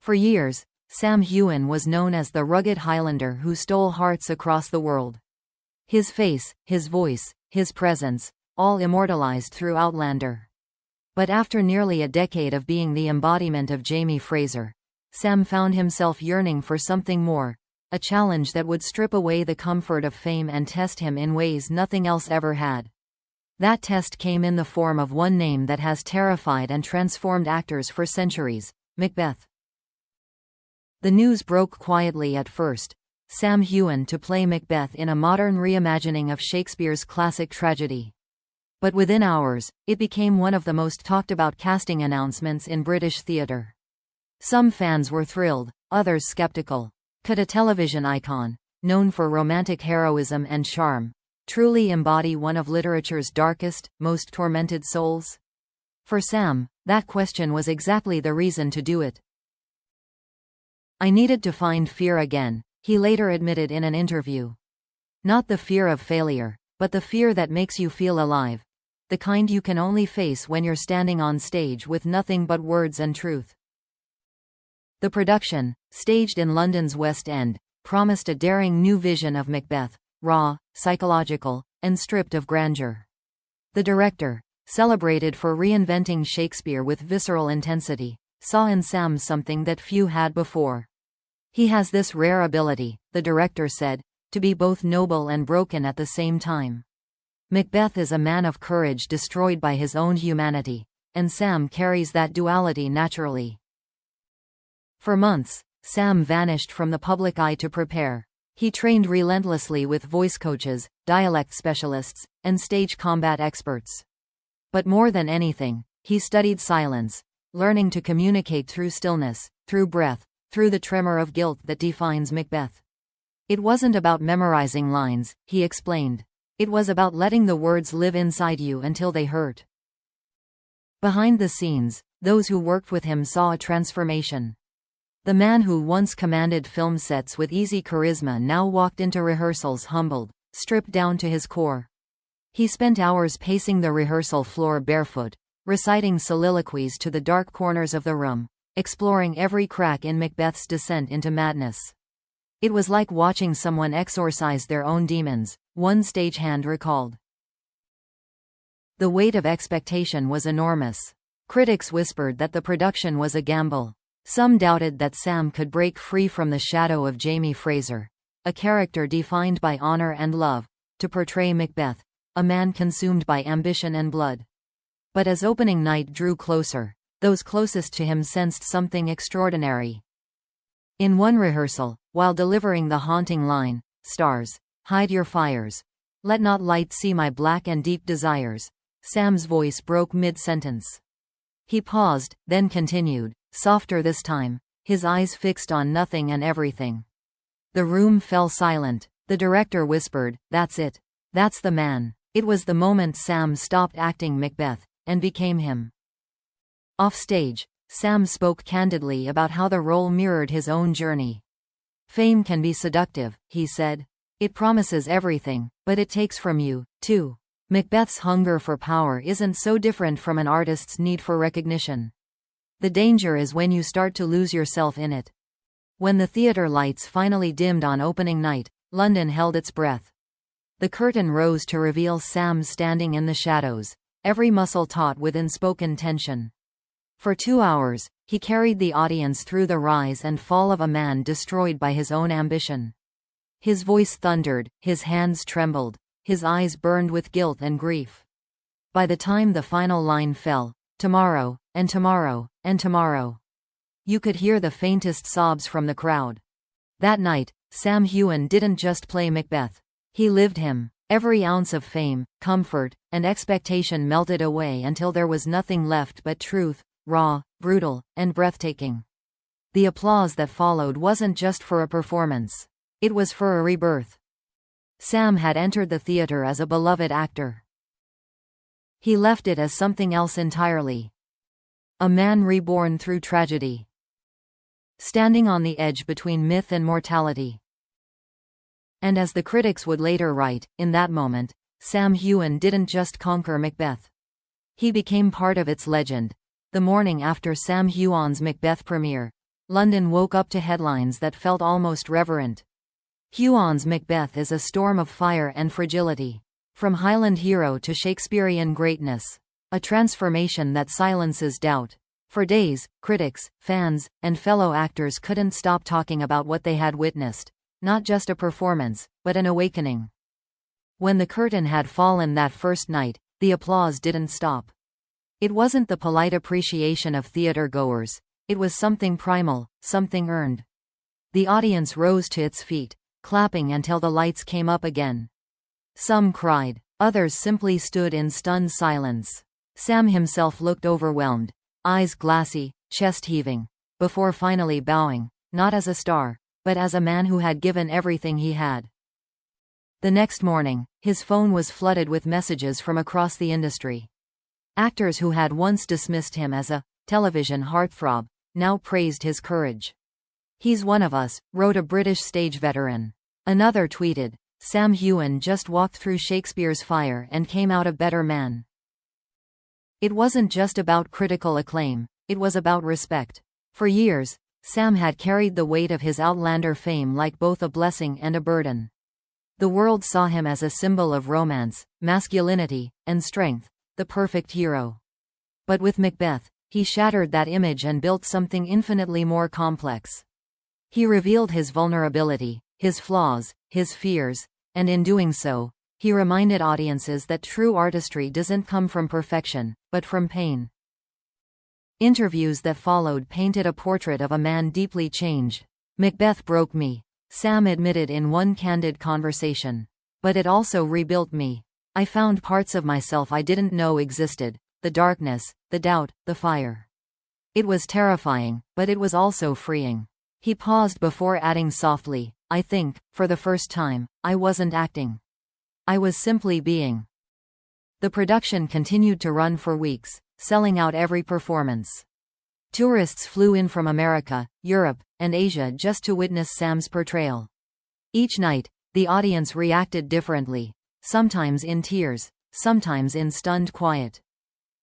For years, Sam Heughan was known as the rugged Highlander who stole hearts across the world. His face, his voice, his presence, all immortalized through Outlander. But after nearly a decade of being the embodiment of Jamie Fraser, Sam found himself yearning for something more, a challenge that would strip away the comfort of fame and test him in ways nothing else ever had. That test came in the form of one name that has terrified and transformed actors for centuries: Macbeth. The news broke quietly at first: Sam Heughan to play Macbeth in a modern reimagining of Shakespeare's classic tragedy. But within hours, it became one of the most talked about casting announcements in British theatre. Some fans were thrilled, others skeptical. Could a television icon, known for romantic heroism and charm, truly embody one of literature's darkest, most tormented souls? For Sam, that question was exactly the reason to do it. "I needed to find fear again," he later admitted in an interview. "Not the fear of failure, but the fear that makes you feel alive. The kind you can only face when you're standing on stage with nothing but words and truth." The production, staged in London's West End, promised a daring new vision of Macbeth, raw, psychological, and stripped of grandeur. The director, celebrated for reinventing Shakespeare with visceral intensity, saw in Sam something that few had before. "He has this rare ability," the director said, "to be both noble and broken at the same time. Macbeth is a man of courage destroyed by his own humanity, and Sam carries that duality naturally." For months, Sam vanished from the public eye to prepare. He trained relentlessly with voice coaches, dialect specialists, and stage combat experts. But more than anything, he studied silence, learning to communicate through stillness, through breath, through the tremor of guilt that defines Macbeth. "It wasn't about memorizing lines," he explained. "It was about letting the words live inside you until they hurt." Behind the scenes, those who worked with him saw a transformation. The man who once commanded film sets with easy charisma now walked into rehearsals humbled, stripped down to his core. He spent hours pacing the rehearsal floor barefoot, reciting soliloquies to the dark corners of the room, exploring every crack in Macbeth's descent into madness. "It was like watching someone exorcise their own demons," one stagehand recalled. The weight of expectation was enormous. Critics whispered that the production was a gamble. Some doubted that Sam could break free from the shadow of Jamie Fraser, a character defined by honor and love, to portray Macbeth, a man consumed by ambition and blood. But as opening night drew closer, those closest to him sensed something extraordinary. In one rehearsal, while delivering the haunting line, "Stars, hide your fires. Let not light see my black and deep desires," Sam's voice broke mid-sentence. He paused, then continued, softer this time, his eyes fixed on nothing and everything. The room fell silent. The director whispered, "That's it. That's the man." It was the moment Sam stopped acting Macbeth, and became him. Offstage, Sam spoke candidly about how the role mirrored his own journey. "Fame can be seductive," he said. "It promises everything, but it takes from you, too. Macbeth's hunger for power isn't so different from an artist's need for recognition. The danger is when you start to lose yourself in it." When the theater lights finally dimmed on opening night, London held its breath. The curtain rose to reveal Sam standing in the shadows, every muscle taut with unspoken tension. For 2 hours, he carried the audience through the rise and fall of a man destroyed by his own ambition. His voice thundered, his hands trembled, his eyes burned with guilt and grief. By the time the final line fell, "Tomorrow, and tomorrow, and tomorrow," you could hear the faintest sobs from the crowd. That night, Sam Heughan didn't just play Macbeth. He lived him. Every ounce of fame, comfort, and expectation melted away until there was nothing left but truth, raw, brutal, and breathtaking. The applause that followed wasn't just for a performance. It was for a rebirth. Sam had entered the theater as a beloved actor. He left it as something else entirely. A man reborn through tragedy. Standing on the edge between myth and mortality. And as the critics would later write, in that moment, Sam Heughan didn't just conquer Macbeth. He became part of its legend. The morning after Sam Heughan's Macbeth premiere, London woke up to headlines that felt almost reverent. Heughan's Macbeth is a storm of fire and fragility. From Highland hero to Shakespearean greatness. A transformation that silences doubt. For days, critics, fans, and fellow actors couldn't stop talking about what they had witnessed. Not just a performance, but an awakening. When the curtain had fallen that first night, the applause didn't stop. It wasn't the polite appreciation of theater-goers. It was something primal, something earned. The audience rose to its feet, clapping until the lights came up again. Some cried, others simply stood in stunned silence. Sam himself looked overwhelmed, eyes glassy, chest heaving, before finally bowing, not as a star, but as a man who had given everything he had. The next morning, his phone was flooded with messages from across the industry. Actors who had once dismissed him as a television heartthrob now praised his courage. "He's one of us," wrote a British stage veteran. Another tweeted, "Sam Heughan just walked through Shakespeare's fire and came out a better man." It wasn't just about critical acclaim, it was about respect. For years, Sam had carried the weight of his Outlander fame like both a blessing and a burden. The world saw him as a symbol of romance, masculinity, and strength, the perfect hero. But with Macbeth, he shattered that image and built something infinitely more complex. He revealed his vulnerability, his flaws, his fears, and in doing so, he reminded audiences that true artistry doesn't come from perfection, but from pain. Interviews that followed painted a portrait of a man deeply changed. "Macbeth broke me," Sam admitted in one candid conversation. "But it also rebuilt me. I found parts of myself I didn't know existed, the darkness, the doubt, the fire. It was terrifying, but it was also freeing." He paused before adding softly, "I think, for the first time, I wasn't acting. I was simply being." The production continued to run for weeks, selling out every performance. Tourists flew in from America, Europe, and Asia just to witness Sam's portrayal. Each night, the audience reacted differently, sometimes in tears, sometimes in stunned quiet.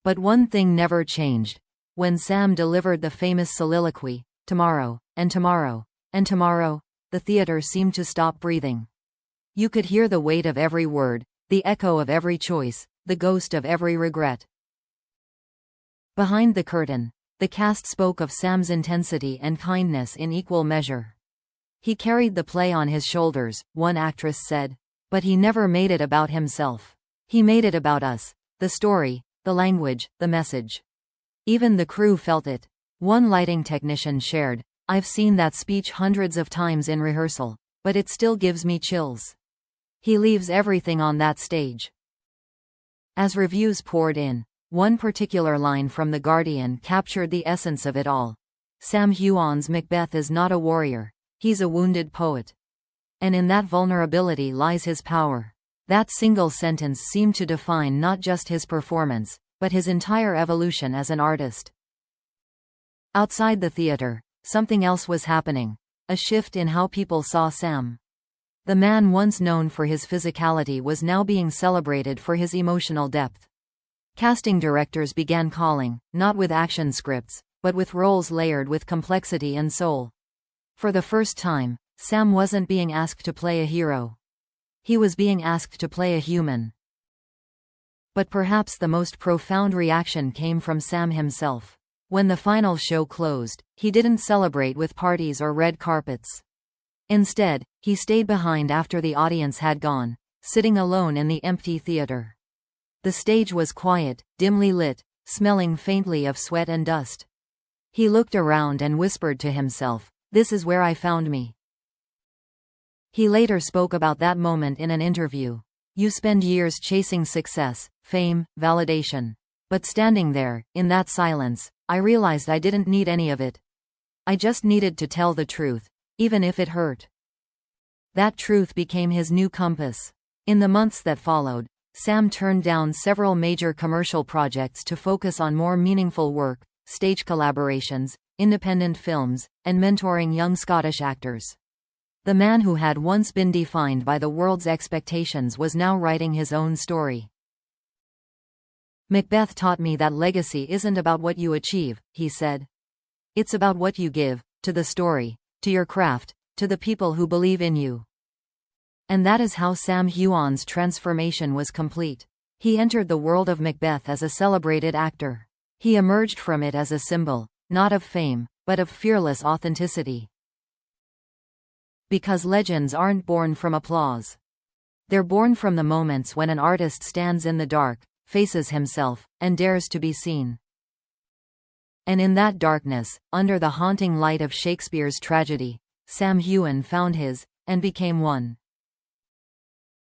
But one thing never changed. When Sam delivered the famous soliloquy, "Tomorrow, and tomorrow, and tomorrow," the theater seemed to stop breathing. You could hear the weight of every word, the echo of every choice, the ghost of every regret. Behind the curtain, the cast spoke of Sam's intensity and kindness in equal measure. "He carried the play on his shoulders," one actress said. "But he never made it about himself. He made it about us, the story, the language, the message." Even the crew felt it. One lighting technician shared, "I've seen that speech hundreds of times in rehearsal, but it still gives me chills. He leaves everything on that stage." As reviews poured in, one particular line from The Guardian captured the essence of it all. "Sam Heughan's Macbeth is not a warrior, he's a wounded poet. And in that vulnerability lies his power." That single sentence seemed to define not just his performance, but his entire evolution as an artist. Outside the theater, something else was happening, a shift in how people saw Sam. The man once known for his physicality was now being celebrated for his emotional depth. Casting directors began calling, not with action scripts, but with roles layered with complexity and soul. For the first time, Sam wasn't being asked to play a hero. He was being asked to play a human. But perhaps the most profound reaction came from Sam himself. When the final show closed, he didn't celebrate with parties or red carpets. Instead, he stayed behind after the audience had gone, sitting alone in the empty theater. The stage was quiet, dimly lit, smelling faintly of sweat and dust. He looked around and whispered to himself, "This is where I found me." He later spoke about that moment in an interview. "You spend years chasing success, fame, validation. But standing there, in that silence, I realized I didn't need any of it. I just needed to tell the truth, even if it hurt." That truth became his new compass. In the months that followed, Sam turned down several major commercial projects to focus on more meaningful work, stage collaborations, independent films, and mentoring young Scottish actors. The man who had once been defined by the world's expectations was now writing his own story. "Macbeth taught me that legacy isn't about what you achieve," he said. "It's about what you give, to the story, to your craft, to the people who believe in you. And that is how Sam Heughan's transformation was complete. He entered the world of Macbeth as a celebrated actor. He emerged from it as a symbol, not of fame, but of fearless authenticity. Because legends aren't born from applause. They're born from the moments when an artist stands in the dark, faces himself, and dares to be seen. And in that darkness, under the haunting light of Shakespeare's tragedy, Sam Heughan found his, and became one.